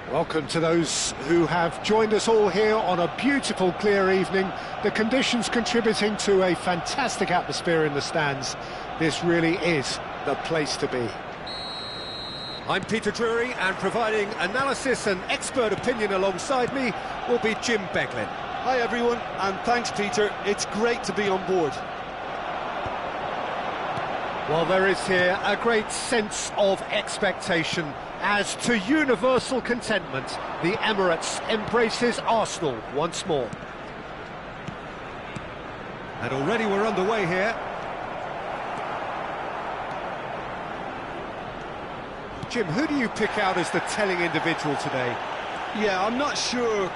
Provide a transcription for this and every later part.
Welcome to those who have joined us all here on a beautiful, clear evening. The conditions contributing to a fantastic atmosphere in the stands. This really is the place to be. I'm Peter Drury, and providing analysis and expert opinion alongside me will be Jim Beglin. Hi everyone, and thanks Peter. It's great to be on board. Well, there is here a great sense of expectation. As to universal contentment, the Emirates embraces Arsenal once more. And already we're underway here. Jim, who do you pick out as the telling individual today? Yeah, I'm not sure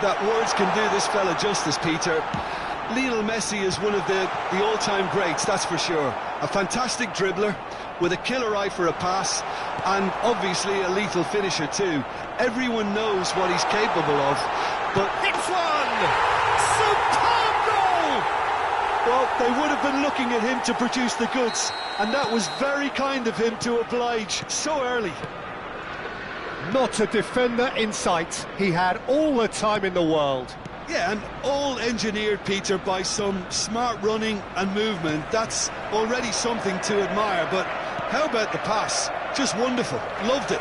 that words can do this fella justice, Peter. Lionel Messi is one of the all-time greats, that's for sure. A fantastic dribbler, with a killer eye for a pass, and obviously a lethal finisher too. Everyone knows what he's capable of, but... Hits one! Superb goal! Well, they would have been looking at him to produce the goods, and that was very kind of him to oblige so early. Not a defender in sight. He had all the time in the world. Yeah, and all engineered, Peter, by some smart running and movement. That's already something to admire, but how about the pass? Just wonderful. Loved it.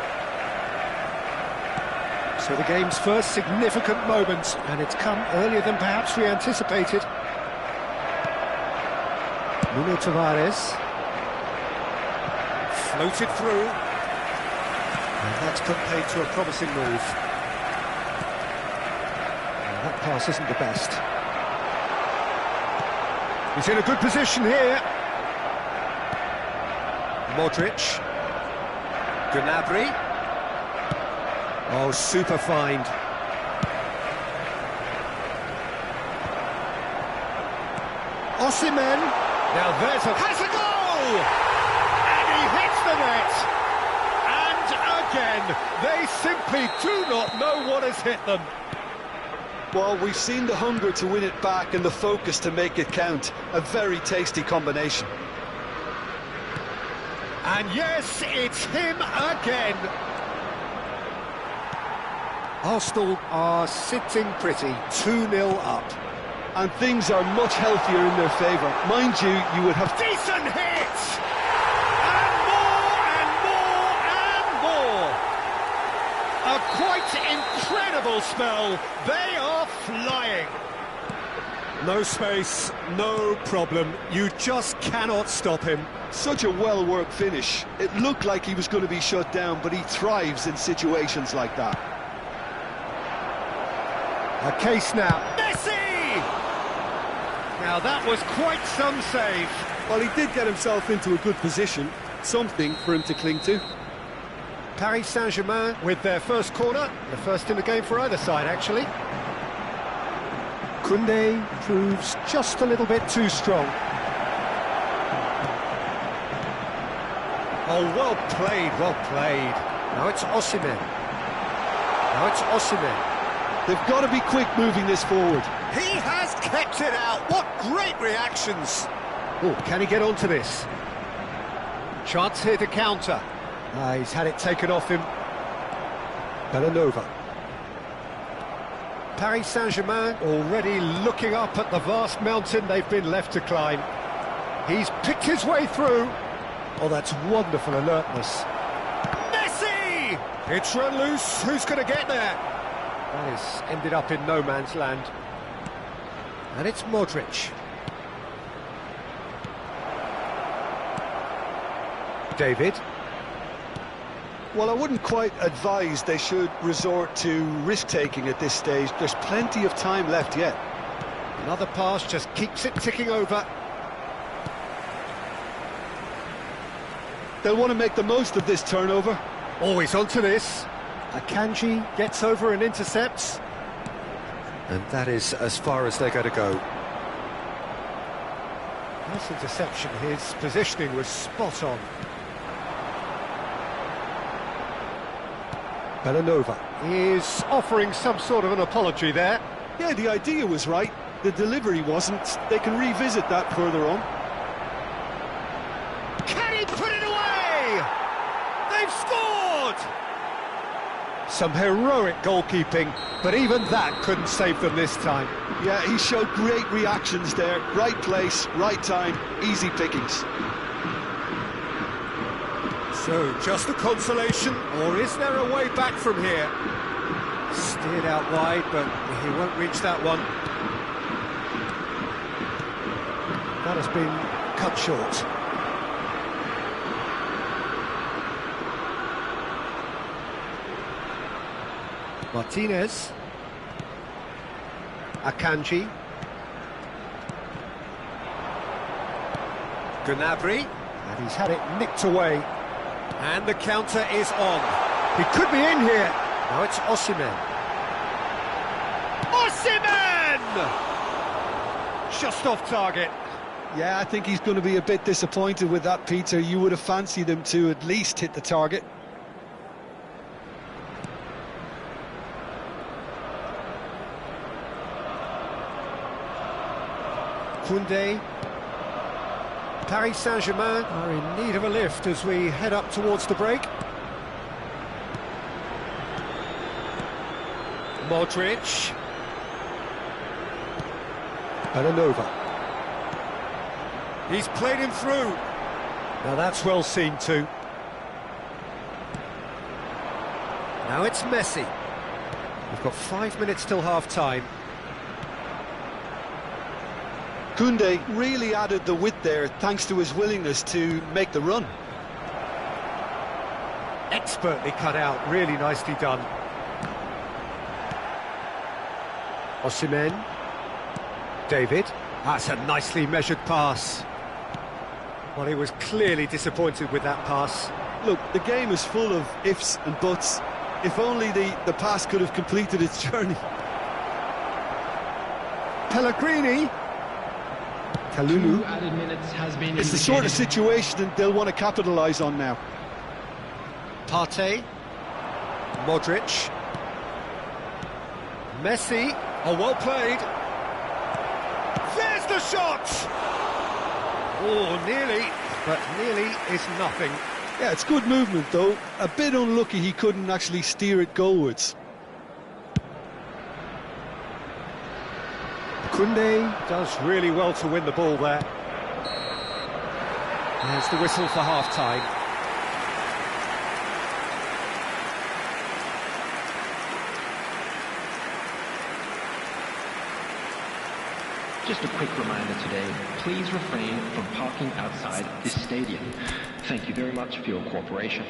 So the game's first significant moment, and it's come earlier than perhaps we anticipated. Nuno Tavares. Floated through. And that's put paid to a promising move. That pass isn't the best. He's in a good position here. Modric. Gnabry. Oh, super find. Osimhen. Now there's a... Has a goal! And he hits the net! And again, they simply do not know what has hit them. Well, we've seen the hunger to win it back and the focus to make it count. A very tasty combination. And yes, it's him again. Arsenal are sitting pretty, 2-0 up. And things are much healthier in their favour. Mind you, you would have... Decent hit! And more, and more, and more! A quite incredible spell. They are flying. No space, no problem. You just cannot stop him. Such a well-worked finish. It looked like he was going to be shut down, but he thrives in situations like that. A case now. Messi! Now that was quite some save. Well, he did get himself into a good position. Something for him to cling to. Paris Saint-Germain with their first corner. The first in the game for either side, actually. Koundé proves just a little bit too strong. Oh, well played, well played. Now it's Osimhen. Now it's Osimhen. They've got to be quick moving this forward. He has kept it out. What great reactions. Oh, can he get onto this? Chance here to counter. He's had it taken off him. Bellanova. Paris Saint-Germain already looking up at the vast mountain they've been left to climb. He's picked his way through. Oh, that's wonderful alertness. Messi! It's run loose. Who's going to get there? That has ended up in no man's land. And it's Modric. David. Well, I wouldn't quite advise they should resort to risk-taking at this stage. There's plenty of time left yet. Another pass just keeps it ticking over. They'll want to make the most of this turnover. Always onto this. Akanji gets over and intercepts. And that is as far as they're going to go. Nice interception. His positioning was spot on. Bellanova is offering some sort of an apology there. Yeah, the idea was right. The delivery wasn't. They can revisit that further on. Can he put it away? They've scored! Some heroic goalkeeping, but even that couldn't save them this time. Yeah, he showed great reactions there. Right place, right time, easy pickings. So, just a consolation, or is there a way back from here? Steered out wide, but he won't reach that one. That has been cut short. Martinez. Akanji. Gnabry. And he's had it nicked away. And the counter is on. He could be in here. Now it's Osimhen. Osimhen! Just off target. Yeah, I think he's going to be a bit disappointed with that, Peter. You would have fancied him to at least hit the target. Koundé. Paris Saint-Germain are in need of a lift as we head up towards the break. Modric. Bellanova. He's played him through. Now that's well seen too. Now it's Messi. We've got 5 minutes till half-time. Koundé really added the width there thanks to his willingness to make the run. Expertly cut out, really nicely done. Osimhen. David. That's a nicely measured pass. Well, he was clearly disappointed with that pass. Look, the game is full of ifs and buts. If only the pass could have completed its journey. Pellegrini. Kalulu. It's the sort of situation they'll want to capitalise on now. Partey. Modric. Messi. Oh, well played. There's the shot! Oh, nearly, but nearly is nothing. Yeah, it's good movement, though. A bit unlucky he couldn't actually steer it goalwards. Koundé does really well to win the ball there. There's the whistle for half-time. Just a quick reminder today, please refrain from parking outside this stadium. Thank you very much for your cooperation.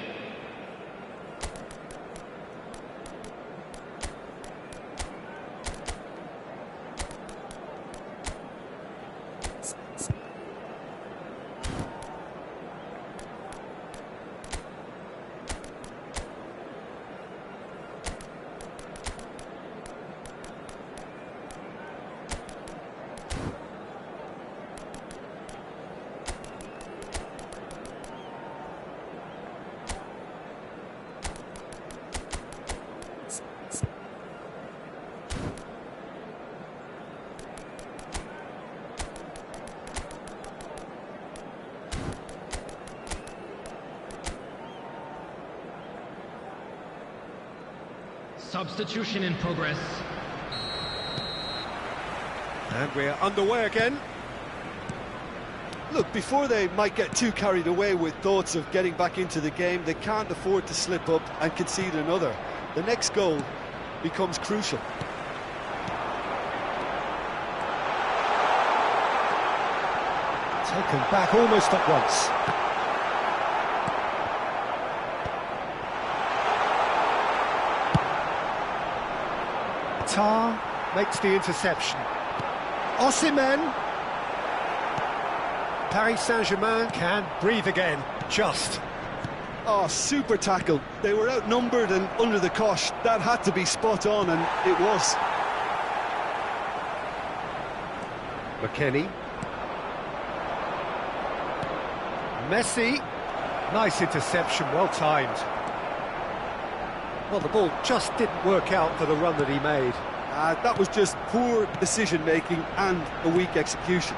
Substitution in progress. And we're underway again. Look, before they might get too carried away with thoughts of getting back into the game, they can't afford to slip up and concede another. The next goal becomes crucial. Taken back almost at once. Tar makes the interception. Osimhen. Paris Saint-Germain can breathe again, just. Oh, super tackle. They were outnumbered and under the cosh. That had to be spot on, and it was. McKennie. Messi. Nice interception, well timed. Well, the ball just didn't work out for the run that he made. That was just poor decision-making and a weak execution.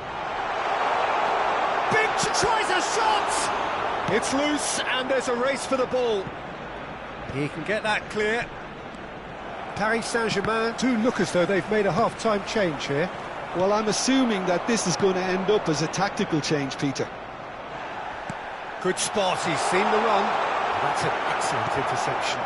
Big tries a shot! It's loose and there's a race for the ball. He can get that clear. Paris Saint-Germain do look as though they've made a half-time change here. Well, I'm assuming that this is going to end up as a tactical change, Peter. Good spot, he's seen the run. That's an excellent interception.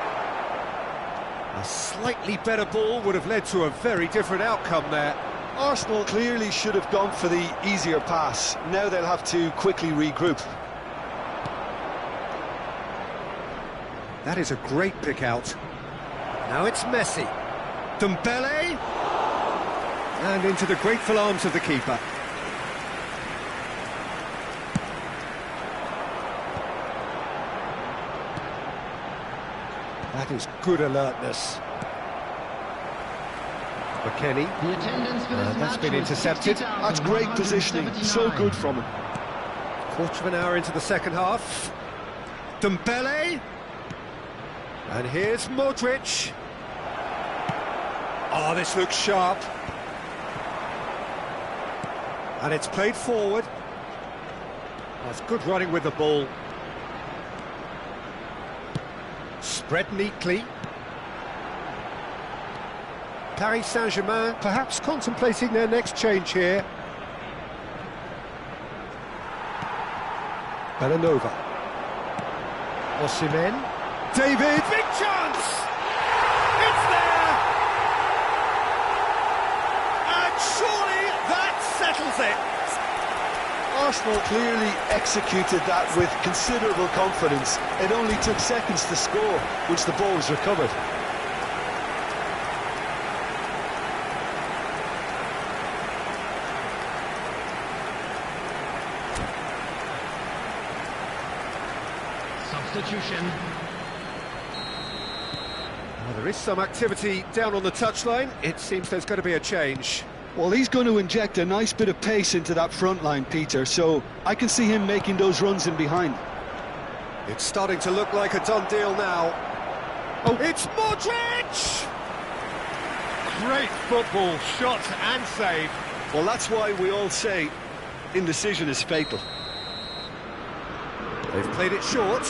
A slightly better ball would have led to a very different outcome there. Arsenal clearly should have gone for the easier pass. Now they'll have to quickly regroup. That is a great pick out. Now it's Messi. Dembele. And into the grateful arms of the keeper. That is good alertness. McKennie. The attendance for this That's match been was intercepted. 60,000. That's great positioning. So good from him. Quarter of an hour into the second half. Dembele. And here's Modric. Oh, this looks sharp. And it's played forward. That's good running with the ball. Spread neatly. Paris Saint-Germain perhaps contemplating their next change here. Bellanova. Osimhen. David. Big chance! It's there! And surely that settles it. Arsenal clearly executed that with considerable confidence. It only took seconds to score once the ball was recovered. Substitution. Well, there is some activity down on the touchline. It seems there's going to be a change. Well, he's going to inject a nice bit of pace into that front line, Peter, so I can see him making those runs in behind. It's starting to look like a done deal now. Oh, it's Modric! Great football, shot and save. Well, that's why we all say indecision is fatal. They've played it short.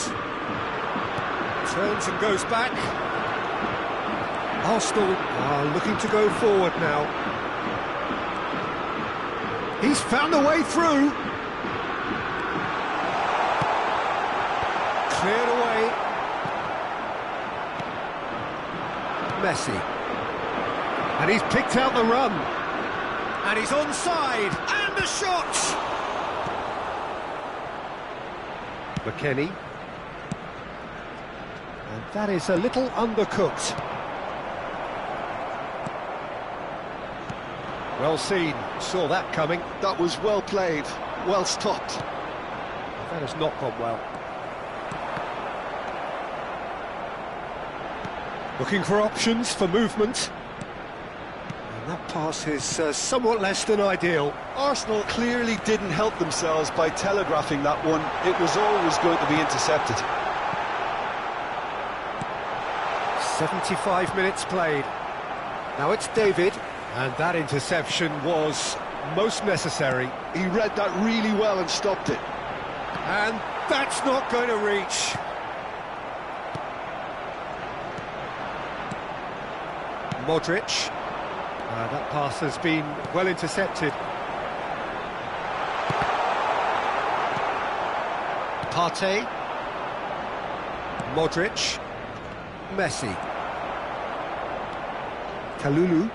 Turns and goes back. Arsenal are looking to go forward now. He's found a way through. Cleared away. Messi. And he's picked out the run. And he's onside. And the shot! McKennie. And that is a little undercooked. Well seen, saw that coming. That was well played, well stopped. That has not gone well. Looking for options for movement. And that pass is somewhat less than ideal. Arsenal clearly didn't help themselves by telegraphing that one. It was always going to be intercepted. 75 minutes played. Now it's David. And that interception was most necessary. He read that really well and stopped it. And that's not going to reach. Modric. That pass has been well intercepted. Partey. Modric. Messi. Kalulu.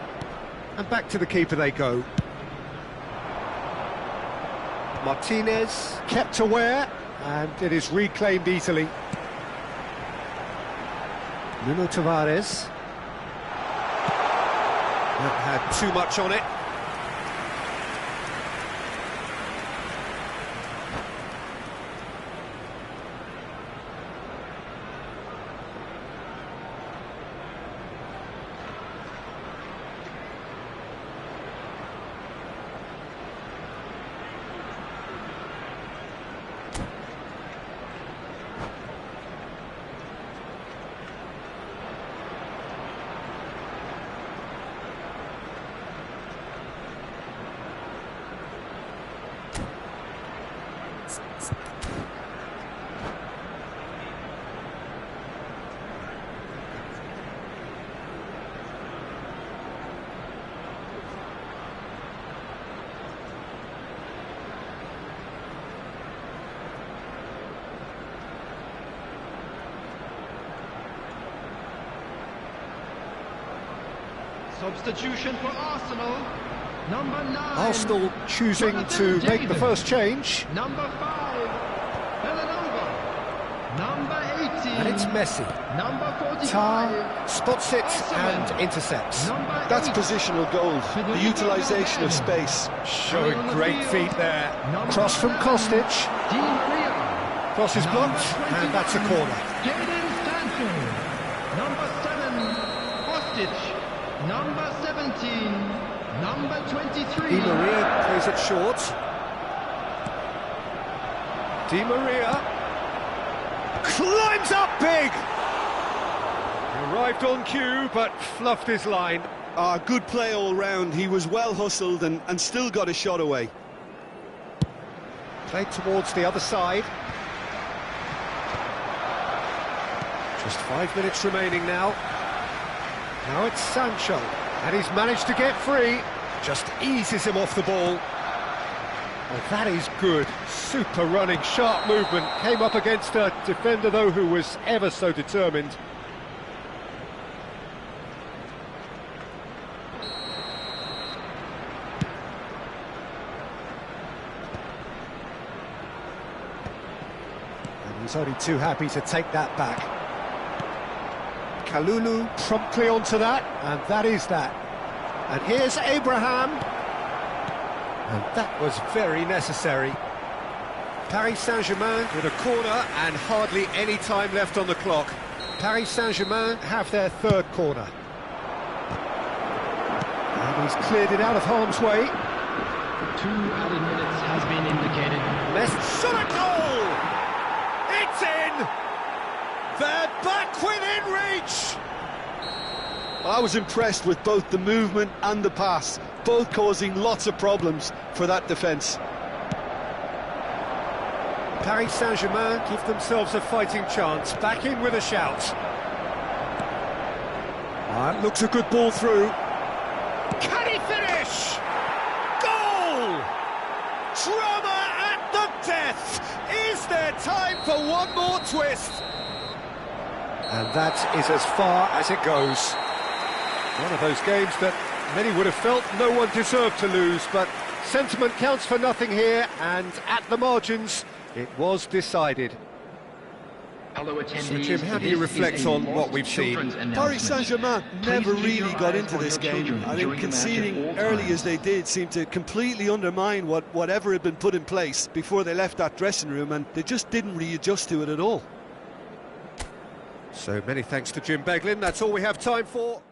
And back to the keeper they go. Martinez kept aware, and it is reclaimed easily. Nuno Tavares. That had too much on it. Substitution for Arsenal. Number 9. Arsenal choosing to make the first change. Number 5. Villanova. Number 18. And it's Messi. Number 45. Tar spots it and intercepts. Number That's 8. positional gold, the utilisation of space. Showing great feet there. Cross from Kostic. Di Maria. Cross is blocked, and that's a corner. Jadon Sancho. Number 7. Kostic. Number 17. Number 23. Di Maria plays it short. Di Maria climbs up big. Arrived on cue, but fluffed his line. Good play all round. He was well hustled and still got a shot away. Played towards the other side. Just 5 minutes remaining now. Now it's Sancho, and he's managed to get free. Just eases him off the ball. Oh, that is good. Super running, sharp movement. Came up against a defender, though, who was ever so determined. And he's only too happy to take that back. Kalulu promptly onto that, and that is that. And here's Abraham. And that was very necessary. Paris Saint-Germain with a corner and hardly any time left on the clock. Paris Saint-Germain have their third corner. And he's cleared it out of harm's way. 2 added minutes has been indicated. Messi shot a goal! It's in! They're back within reach! I was impressed with both the movement and the pass, both causing lots of problems for that defence. Paris Saint-Germain give themselves a fighting chance, back in with a shout. Looks a good ball through. Can he finish? Goal! Drama at the death! Is there time for one more twist? And that is as far as it goes. One of those games that many would have felt no one deserved to lose, but sentiment counts for nothing here, and at the margins, it was decided. Hello, So, attendees. Jim, how do you reflect on what we've seen? Paris Saint-Germain never really got into this game. I think conceding early as they did seemed to completely undermine whatever had been put in place before they left that dressing room, and they just didn't readjust to it at all. So many thanks to Jim Beglin. That's all we have time for.